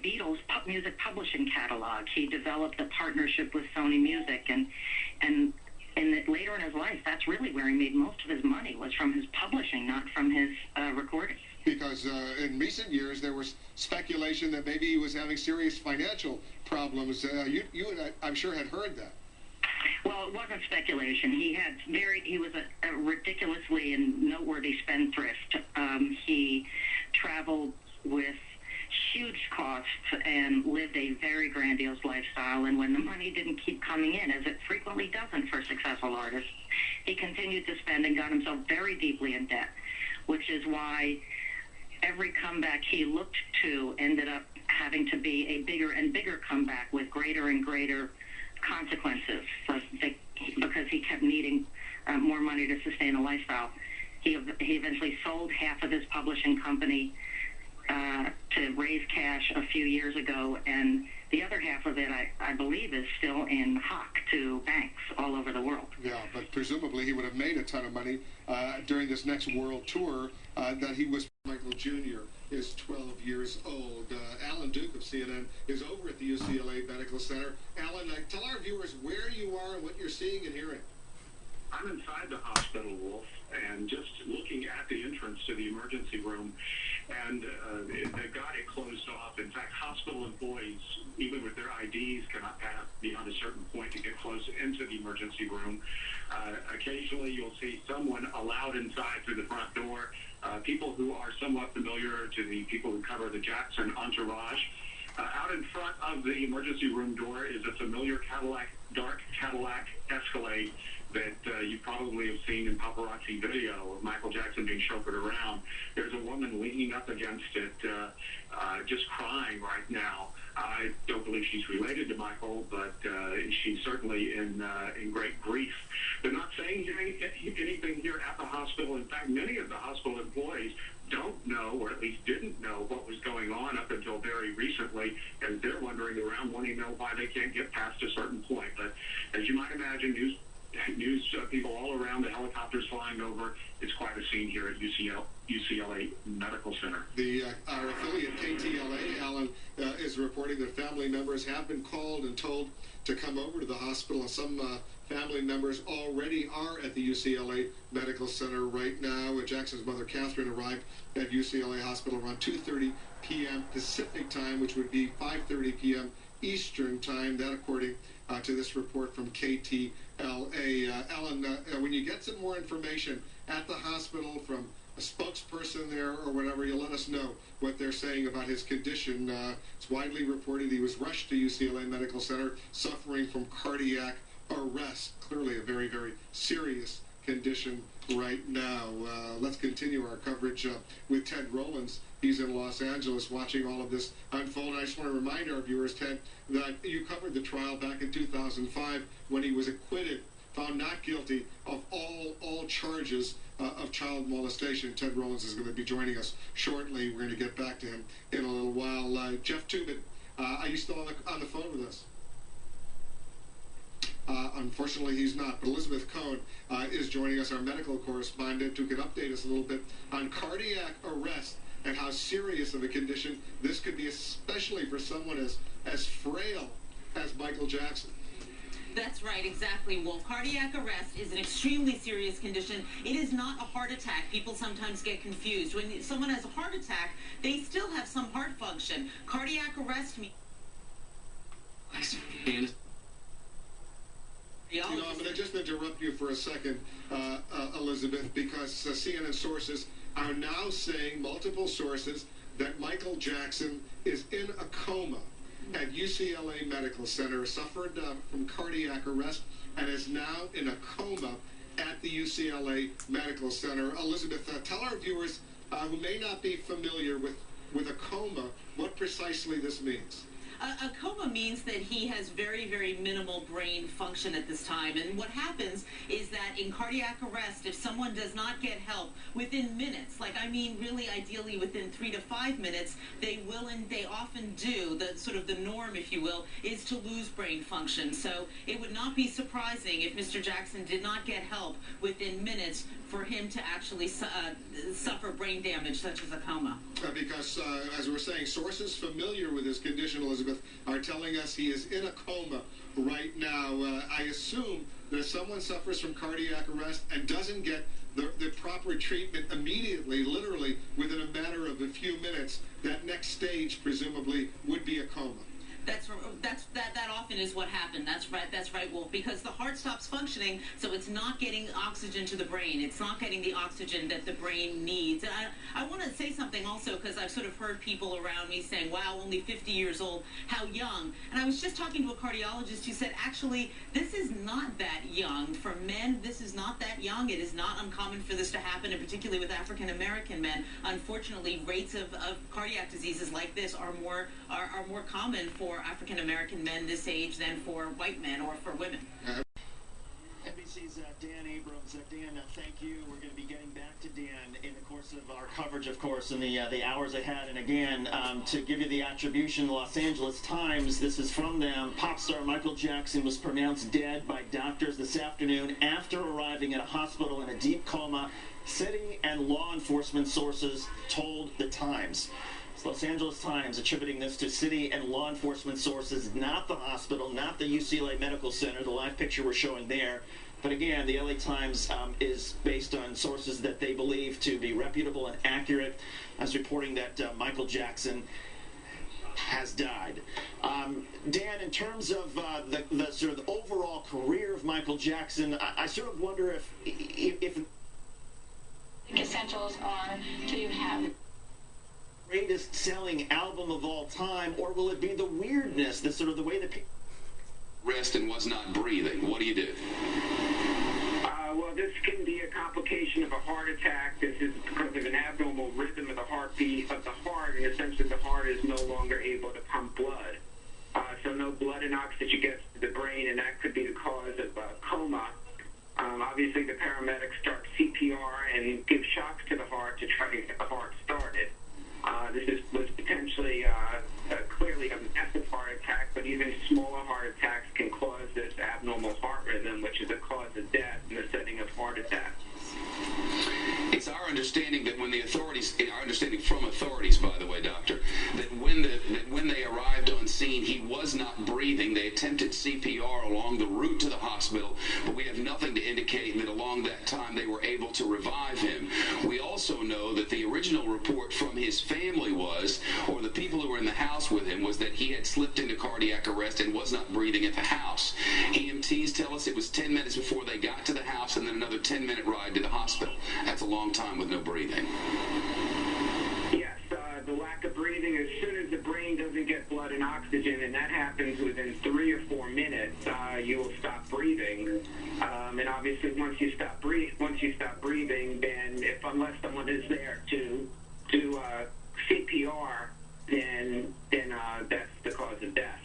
Beatles music publishing catalog. He developed a partnership with Sony Music, and later in his life, that's really where he made most of his money, was from his publishing, not from his recording. Because in recent years, there was speculation that maybe he was having serious financial problems. You I'm sure, had heard that. Well, it wasn't speculation. He was a ridiculously and noteworthy spendthrift. He traveled with huge costs and lived a very grandiose lifestyle, and when the money didn't keep coming in, as it frequently doesn't for successful artists, he continued to spend and got himself very deeply in debt, which is why every comeback he looked to ended up having to be a bigger and bigger comeback with greater and greater consequences, because he kept needing more money to sustain a lifestyle. He eventually sold half of his publishing company to raise cash a few years ago, and the other half of it, I believe, is still in hock to banks all over the world. Yeah, but presumably he would have made a ton of money during this next world tour that he was. Michael Jr. is 12 years old. Alan Duke of CNN is over at the UCLA Medical Center. Alan, tell our viewers where you are and what you're seeing and hearing. I'm inside the hospital, Wolf, and just looking at the entrance to the emergency room, and they got it closed off. In fact, hospital employees, even with their IDs, cannot pass beyond a certain point to get close into the emergency room. Occasionally, you'll see someone allowed inside through the front door. People who are somewhat familiar to the people who cover the Jackson entourage. Out in front of the emergency room door is a familiar dark Cadillac Escalade that you probably have seen in paparazzi video of Michael Jackson being chauffeured around. There's a woman leaning up against it, just crying right now. I don't believe she's related to Michael, but she's certainly in great grief. They're not saying anything here at the hospital. In fact, many of the hospital employees don't know, or at least didn't know, what was going on up until very recently, and they're wondering around, wanting to know why they can't get past a certain point. But as you might imagine, news people all around, the helicopters flying over. It's quite a scene here at UCLA Medical Center. Our affiliate KTLA, Alan, is reporting that family members have been called and told to come over to the hospital, and some family members already are at the UCLA Medical Center right now. Jackson's mother, Catherine, arrived at UCLA Hospital around 2:30 p.m. Pacific time, which would be 5:30 p.m. Eastern time. That, according to this report from KTLA. Alan, when you get some more information at the hospital from a spokesperson there or whatever, you'll let us know what they're saying about his condition. It's widely reported he was rushed to UCLA Medical Center suffering from cardiac arrest. Clearly a very, very serious condition right now. Let's continue our coverage with Ted Rowlands. He's in Los Angeles watching all of this unfold. I just want to remind our viewers, Ted, that you covered the trial back in 2005 when he was acquitted, found not guilty of all charges of child molestation. Ted Rowlands is going to be joining us shortly. We're going to get back to him in a little while. Jeff Toobin, are you still on the phone with us? Unfortunately, he's not. But Elizabeth Cohen is joining us, our medical correspondent, who can update us a little bit on cardiac arrest and how serious of a condition this could be, especially for someone as frail as Michael Jackson. That's right, exactly, Wolf. Cardiac arrest is an extremely serious condition. It is not a heart attack. People sometimes get confused. When someone has a heart attack, they still have some heart function. Cardiac arrest means... I'm going to just interrupt you for a second, Elizabeth, because CNN sources are now saying, multiple sources, that Michael Jackson is in a coma at UCLA Medical Center, suffered from cardiac arrest, and is now in a coma at the UCLA Medical Center. Elizabeth, tell our viewers who may not be familiar with a coma what precisely this means. A coma means that he has very, very minimal brain function at this time. And what happens is that in cardiac arrest, if someone does not get help within minutes, like I mean really ideally within 3 to 5 minutes, they will, and they often do, the sort of the norm, if you will, is to lose brain function. So it would not be surprising if Mr. Jackson did not get help within minutes for him to actually suffer brain damage such as a coma. Because, as we're saying, sources familiar with his condition, Elizabeth, are telling us he is in a coma right now. I assume that if someone suffers from cardiac arrest and doesn't get the proper treatment immediately, literally within a matter of a few minutes, that next stage presumably would be a coma. That often is what happened. That's right, Wolf, because the heart stops functioning, so it's not getting oxygen to the brain. It's not getting the oxygen that the brain needs. And I want to say something also, because I've sort of heard people around me saying, wow, only 50 years old, how young. And I was just talking to a cardiologist who said, actually, this is not that young. For men, this is not that young. It is not uncommon for this to happen, and particularly with African-American men. Unfortunately, rates of cardiac diseases like this are more common for African-American men this age than for white men or for women. NBC's Dan Abrams. Dan, thank you. We're going to be getting back to Dan in the course of our coverage, of course, in the hours ahead. And again, to give you the attribution, the Los Angeles Times, this is from them. Pop star Michael Jackson was pronounced dead by doctors this afternoon after arriving at a hospital in a deep coma. City and law enforcement sources told the Times. Los Angeles Times attributing this to city and law enforcement sources, not the hospital, not the UCLA Medical Center, the live picture we're showing there. But again, the LA Times is based on sources that they believe to be reputable and accurate, as reporting that Michael Jackson has died. Dan, in terms of the sort of the overall career of Michael Jackson, I sort of wonder if essentials are to have greatest selling album of all time, or will it be the weirdness, the sort of the way that people rest and was not breathing? What do you do? Well, this can be a complication of a heart attack. This is because of an abnormal rhythm of the heartbeat of the heart, in the sense that the heart is no longer able to pump blood. So no blood and oxygen gets to the brain, and that could be the cause of coma. Obviously, the paramedics start CPR and give shocks to the heart to try to get the heart started. This was potentially clearly a massive heart attack, but even smaller heart attacks can cause this abnormal heart rhythm, which is a cause of death in the setting of heart attack. It's our understanding that when the authorities, our understanding from authorities, by the way, Doctor, that when they arrived on scene, he was not breathing. They attempted CPR along the route to the hospital, but we have nothing to indicate that along that time they were able to revive him. We also know that the original report from his family was, or the people who were in the house with him, was that he had slipped into cardiac arrest and was not breathing at the house. EMTs tell us it was 10 minutes before they got to the house and then another 10-minute ride to the hospital. That's a long time with no breathing. Yes, the lack of breathing, as soon as the brain doesn't get blood and oxygen, and that happens within 3 or 4 minutes, you will stop breathing. And obviously, once you stop breathing, then unless someone is there to do CPR, then that's the cause of death.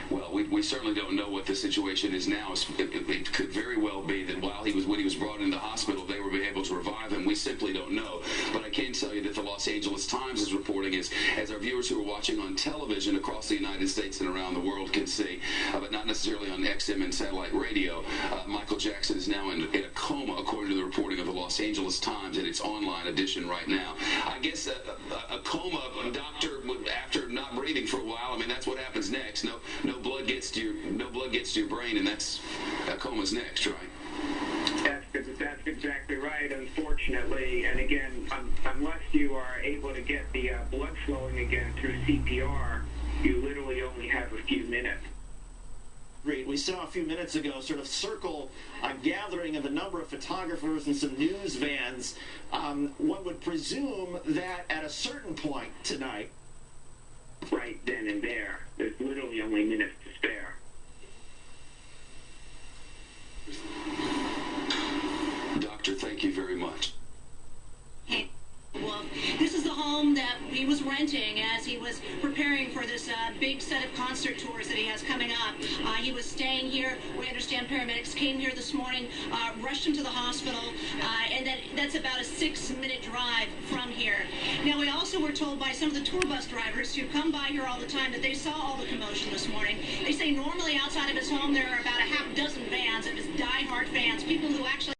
Well, we certainly don't know what the situation is now. It could very well be that when he was brought into the hospital, they were able to revive him. We simply don't know. But I can tell you that the Los Angeles Times is reporting, as our viewers who are watching on television across the United States and around the world can see, but not necessarily on XM and satellite radio, Michael Jackson is now in a coma, according to the reporting of the Los Angeles Times in its online edition right now. I guess a coma, doctor, after not breathing for a while, I mean, that's what happens next. No blood gets to your brain, and that's coma's next, right? That's exactly right, unfortunately. And again, unless you are able to get the blood flowing again through CPR, you literally only have a few minutes. We saw a few minutes ago sort of circle a gathering of a number of photographers and some news vans. One would presume that at a certain point tonight, right then and there, there's literally only minutes to spare. Doctor, thank you very much. Well, this is the home that we he was renting as he was preparing for this big set of concert tours that he has coming up. He was staying here. We understand paramedics came here this morning, rushed him to the hospital, and that's about a 6-minute drive from here. Now, we also were told by some of the tour bus drivers who come by here all the time that they saw all the commotion this morning. They say normally outside of his home there are about a half dozen vans of his diehard fans, people who actually